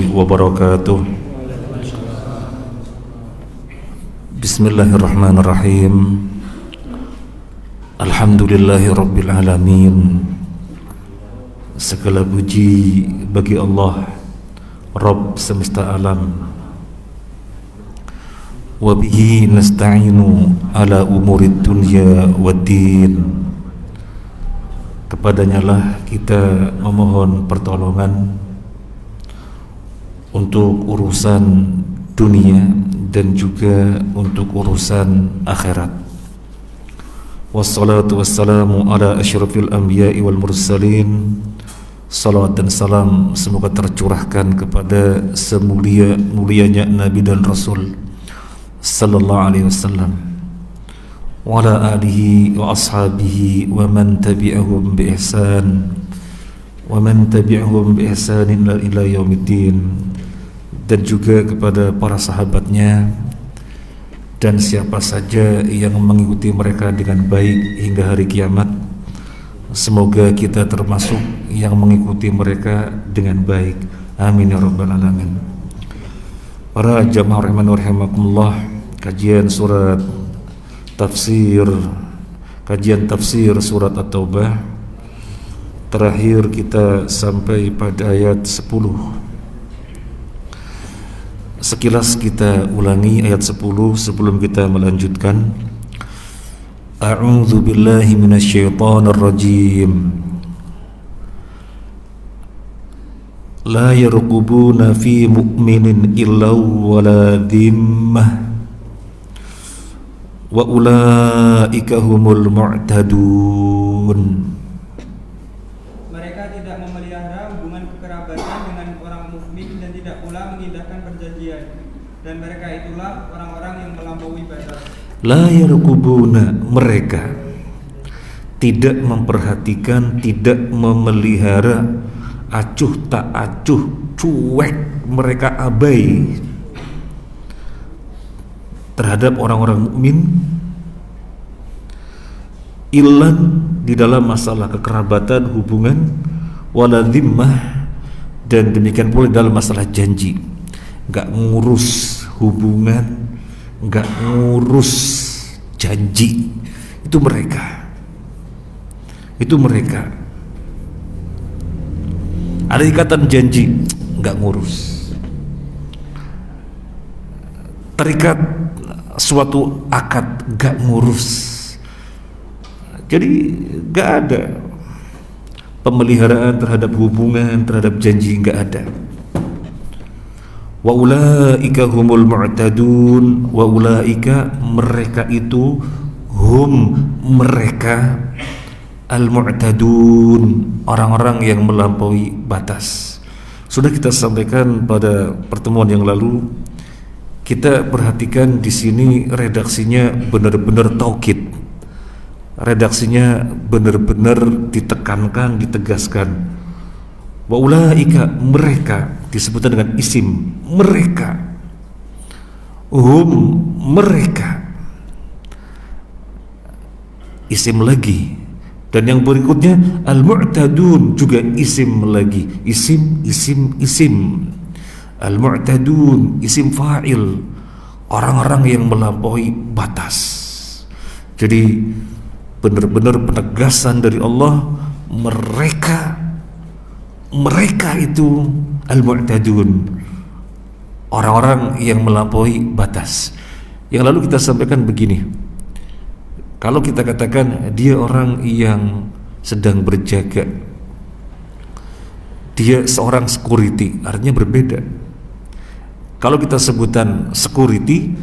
wabarakatuh. Bismillahirrahmanirrahim. Alhamdulillahirabbil alamin. Segala puji bagi Allah, Rabb semesta alam. Wa bihi nasta'inu ala umurid dunya waddin. Kepadanya lah kita memohon pertolongan untuk urusan dunia dan juga untuk urusan akhirat. Wassalatu wassalamu ala asyrafil anbiya'i wal mursalin. Salawat dan salam semoga tercurahkan kepada semulia-mulianya Nabi dan Rasul sallallahu alaihi wasallam, wa ala alihi wa ashabihi wa man tabi'ahum bi ihsan ila yaumiddin, dan juga kepada para sahabatnya dan siapa saja yang mengikuti mereka dengan baik hingga hari kiamat. Semoga kita termasuk yang mengikuti mereka dengan baik, amin ya rabbal alamin. Para jamaah rahimani wa rahimakumullah, kajian tafsir surat At-Taubah. Terakhir kita sampai pada ayat 10. Sekilas kita ulangi ayat 10 sebelum kita melanjutkan. A'udzu billahi minasyaitonir rajim. La yarqubuna fi mu'minin illa wala dhimmah wa ulaika humul mu'tadun. Mereka tidak memelihara hubungan kekerabatan dengan orang mukmin dan tidak pula mengindahkan perjanjian, dan mereka itulah orang-orang yang melampaui batas. La yarqubuna, mereka tidak memperhatikan, tidak memelihara, acuh tak acuh, cuek, mereka abai terhadap orang-orang mukmin, ilan di dalam masalah kekerabatan hubungan, wala dhimmah, dan demikian pula dalam masalah janji. Gak ngurus hubungan, gak ngurus janji. Itu mereka. Ada ikatan janji, gak ngurus. Terikat suatu akad, gak ngurus. Jadi gak ada pemeliharaan terhadap hubungan, terhadap janji, gak ada. Wa ulaika humul mu'tadun, wa ulaika, mereka itu, hum, mereka, al-mu'tadun, orang-orang yang melampaui batas. Sudah kita sampaikan pada pertemuan yang lalu. Kita perhatikan di sini redaksinya benar-benar taukid. Redaksinya benar-benar ditekankan, ditegaskan. Wa ulaika, mereka, disebutkan dengan isim, mereka. Hum, mereka, isim lagi. Dan yang berikutnya al-mu'tadun, juga isim lagi. Isim. Al-mu'tadun, isim fa'il, orang-orang yang melampaui batas. Jadi benar-benar penegasan dari Allah, mereka itu al-mu'tadun, orang-orang yang melampaui batas. Yang lalu kita sampaikan begini, kalau kita katakan dia orang yang sedang berjaga, dia seorang security, artinya berbeda. Kalau kita sebutan security,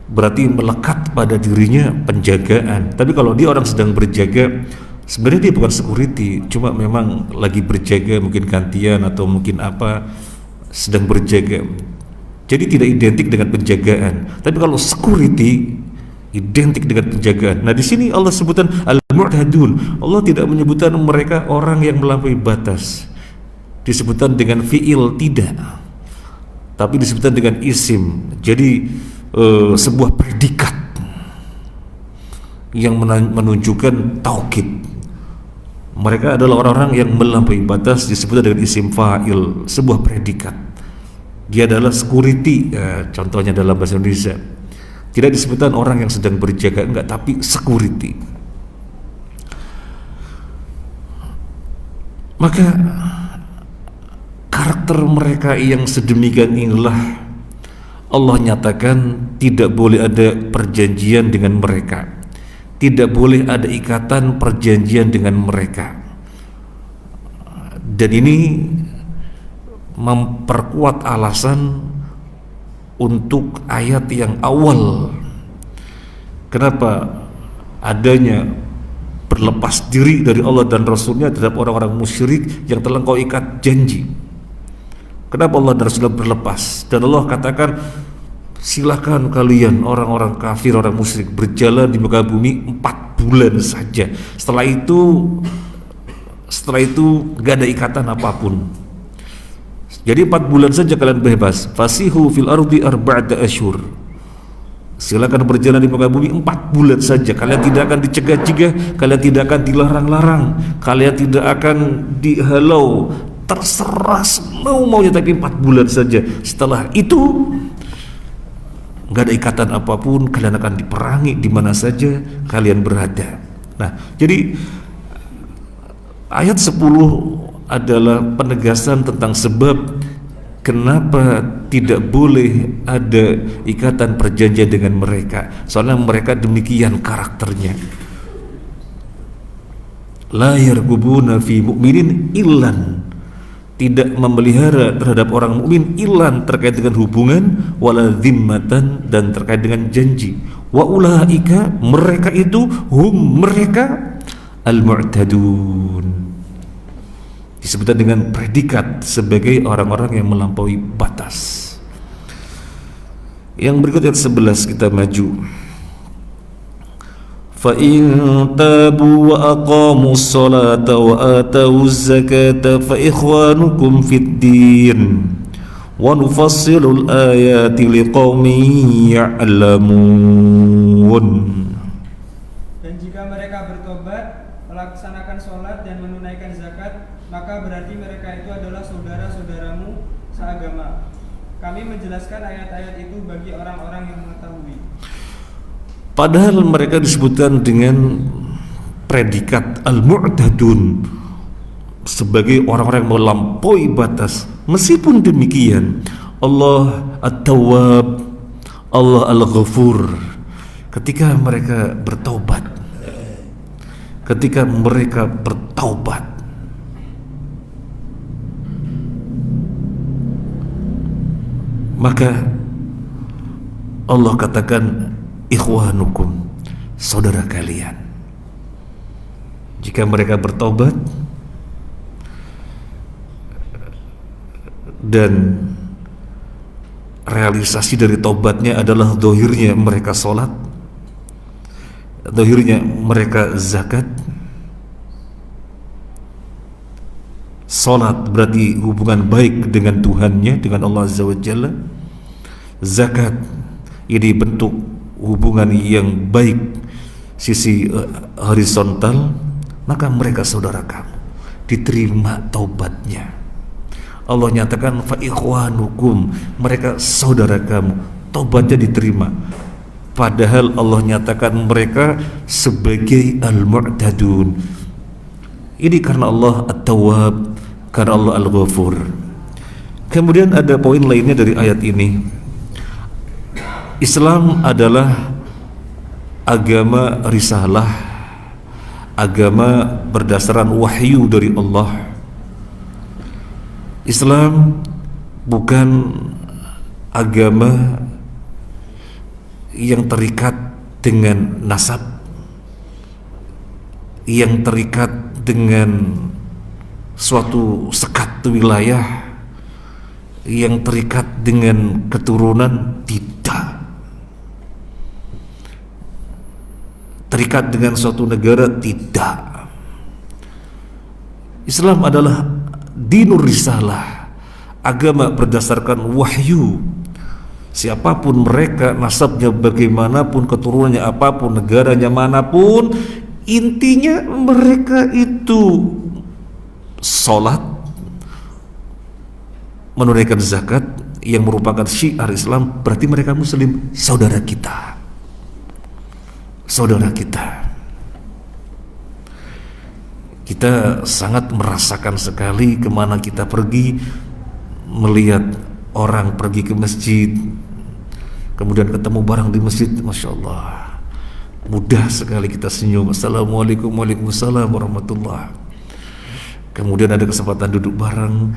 berarti melekat pada dirinya penjagaan. Tapi kalau dia orang sedang berjaga, sebenarnya dia bukan security, cuma memang lagi berjaga, mungkin gantian atau mungkin apa, sedang berjaga. Jadi tidak identik dengan penjagaan. Tapi kalau security identik dengan penjagaan. Nah, di sini Allah sebutkan al-mu'tadun. Allah tidak menyebutkan mereka orang yang melampaui batas. Disebutkan dengan fi'il, tidak. Tapi disebutkan dengan isim. Jadi sebuah predikat yang menunjukkan taukid. Mereka adalah orang-orang yang melampaui batas, disebut dengan isim fa'il, sebuah predikat. dia adalah security, ya, contohnya dalam bahasa Indonesia. Tidak disebutkan orang yang sedang berjaga, enggak, tapi security. Maka karakter mereka yang sedemikian inilah Allah nyatakan tidak boleh ada perjanjian dengan mereka, tidak boleh ada ikatan perjanjian dengan mereka. Dan ini memperkuat alasan untuk ayat yang awal kenapa adanya berlepas diri dari Allah dan Rasulnya terhadap orang-orang musyrik yang telah kau ikat janji. Kenapa Allah dan Rasulnya berlepas? Dan Allah katakan, silakan kalian orang-orang kafir, orang musyrik berjalan di muka bumi 4 bulan saja. Setelah itu gak ada ikatan apapun. Jadi 4 bulan saja kalian bebas. Fasihu fil ardi arba'ata asyhur. Silakan berjalan di muka bumi 4 bulan saja. Kalian tidak akan dicegah-cegah, kalian tidak akan dilarang-larang, kalian tidak akan dihalau. Terserah semau-maunya, tapi 4 bulan saja. Setelah itu gak ada ikatan apapun, kalian akan diperangi di mana saja kalian berada. Nah, jadi ayat 10 adalah penegasan tentang sebab kenapa tidak boleh ada ikatan perjanjian dengan mereka. Soalnya mereka demikian karakternya. La yargubuna fi mu'minin illan, tidak memelihara terhadap orang mukmin illan, terkait dengan hubungan, wala dhimmatan, dan terkait dengan janji. Wa ulaika, mereka itu, hum, mereka, al-mu'tadun, disebutkan dengan predikat sebagai orang-orang yang melampaui batas. Yang berikut ayat 11 kita maju. Fa in tabu wa aqamus salata wa atawuz zakata fa ikhwanukum fid din wa nufassilul ayati liqaumin ya'lamun. Dan jika mereka bertobat, melaksanakan sholat dan menunaikan zakat, maka berarti mereka itu adalah saudara-saudaramu seagama. Kami menjelaskan ayat-ayat itu bagi orang-orang yang mengetahui. Padahal mereka disebutkan dengan predikat al-mu'tadun, sebagai orang-orang yang melampaui batas. Meskipun demikian, Allah At-Tawwab, Allah Al-Ghafur, ketika mereka bertaubat, maka Allah katakan ikhwanukum, saudara kalian. Jika mereka bertobat dan realisasi dari tobatnya adalah dohirnya mereka sholat, dohirnya mereka zakat. Sholat berarti hubungan baik dengan Tuhannya, dengan Allah Azza wa Jalla. Zakat ini bentuk hubungan yang baik sisi horizontal, maka mereka saudara kamu, diterima taubatnya. Allah nyatakan fa ikhwanukum, mereka saudara kamu, taubatnya diterima. Padahal Allah nyatakan mereka sebagai al-mu'tadun. Ini karena Allah At-Tawwab, karena Allah Al-Ghafur. Kemudian ada poin lainnya dari ayat ini. Islam adalah agama risalah, agama berdasarkan wahyu dari Allah. Islam bukan agama yang terikat dengan nasab, yang terikat dengan suatu sekat wilayah, yang terikat dengan keturunan. Tidak. Terikat dengan suatu negara. Tidak. Islam adalah dinur risalah, agama berdasarkan wahyu. Siapapun mereka, nasabnya bagaimanapun, keturunannya apapun, negaranya manapun, intinya mereka itu sholat, menunaikan zakat, yang merupakan syiar Islam, berarti mereka muslim, saudara kita. Saudara kita. Kita sangat merasakan sekali kemana kita pergi, melihat orang pergi ke masjid, kemudian ketemu barang di masjid, Masya Allah, mudah sekali kita senyum, Assalamualaikum, Waalaikumsalam warahmatullah. Kemudian ada kesempatan duduk bareng,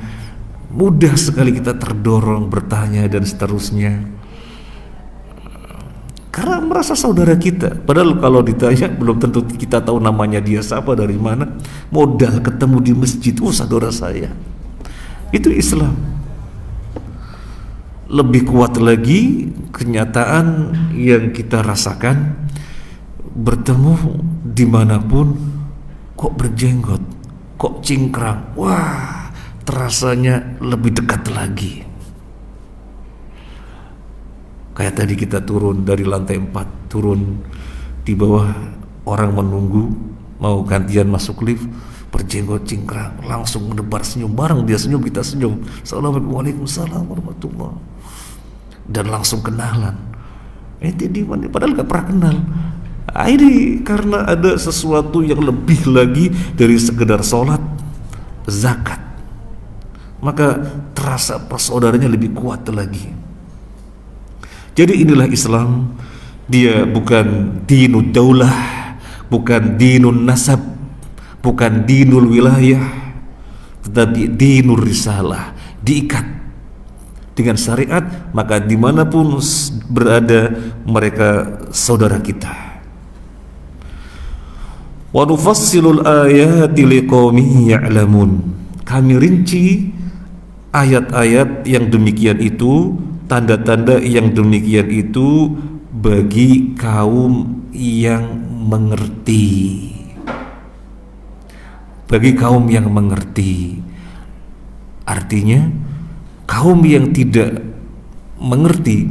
mudah sekali kita terdorong bertanya dan seterusnya, karena merasa saudara kita. Padahal kalau ditanya belum tentu kita tahu namanya dia siapa, dari mana. Modal ketemu di masjid, oh saudara saya. Itu Islam. Lebih kuat lagi kenyataan yang kita rasakan, bertemu dimanapun, kok berjenggot, kok cingkrang, wah terasanya lebih dekat lagi. Kayak tadi kita turun dari lantai 4, turun di bawah, orang menunggu mau gantian masuk lift, berjenggot cingkrang, langsung menebar senyum, bareng dia senyum kita senyum, Assalamualaikum, Waalaikumsalam warahmatullah, dan langsung kenalan. Di mana? Padahal gak pernah kenal. Ini karena ada sesuatu yang lebih lagi dari sekedar sholat, zakat, maka terasa persaudaranya lebih kuat lagi. Jadi inilah Islam. Dia bukan dinul daulah, bukan dinul nasab, bukan dinul wilayah, tetapi dinul risalah. Diikat dengan syariat, maka dimanapun berada mereka saudara kita. Wa nufassilul ayati liqaumin ya'lamun. Kami rinci ayat-ayat yang demikian itu, tanda-tanda yang demikian itu bagi kaum yang mengerti. Bagi kaum yang mengerti. Artinya kaum yang tidak mengerti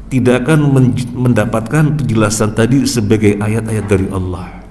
tidak akan mendapatkan penjelasan tadi sebagai ayat-ayat dari Allah.